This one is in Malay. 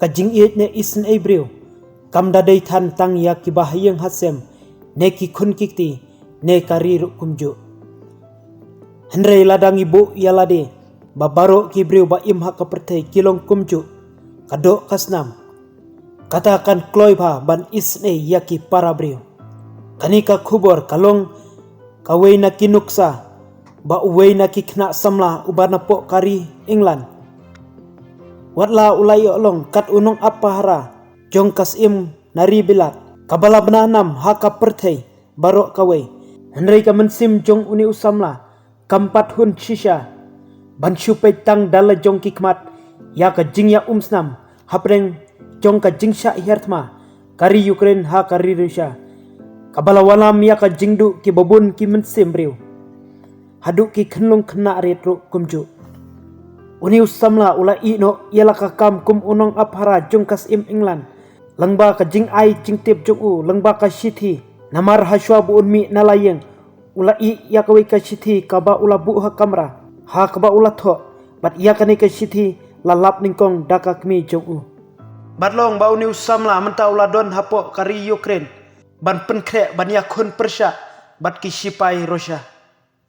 kajing it ne isen ebriu kam da dei than tang ya ki bahayeng hasem ne ki khun kikti ne kari ru kumju henrei ladang ibu ya lade babaro ki briu ba im hak kapertai kilong kumju kadok kasnam katakan kloi ba ban isne ya ki para briu kanika khubor kalong kawei na kinuksa ba uwei na ki khna samla ubana po kari England watla ulai olong kat unong apahara jong kasim nari bilat kabala benanam haka perthai barok kawei henrei ka mensim jong uni usamla kampat hun shisha ban chupai tang dala jong kikmat ya ka jingya umsnam hapreng jong ka jingsha hertma kari Ukraine ha kari Russia kabala walam ya ka jingdu ki babun ki mensim briu haduk ki khenlung khna retro kumju uni usamla ula ino yala ka kam kum unong aphara jong kasim England langba ka jing ai jingtip jong u langba ka shithi namar haswa bu unmi nalayeng ula i ya ka ka shithi ka ba ula bu ha kamra ha ka ba ula tho bat ya ka ni ka shithi lalap ningkong daka kmi jong u batlong ba uni usamla menta ula don hapo kari Ukraine ban penkre ban ya khun persha bat ki sipai Russia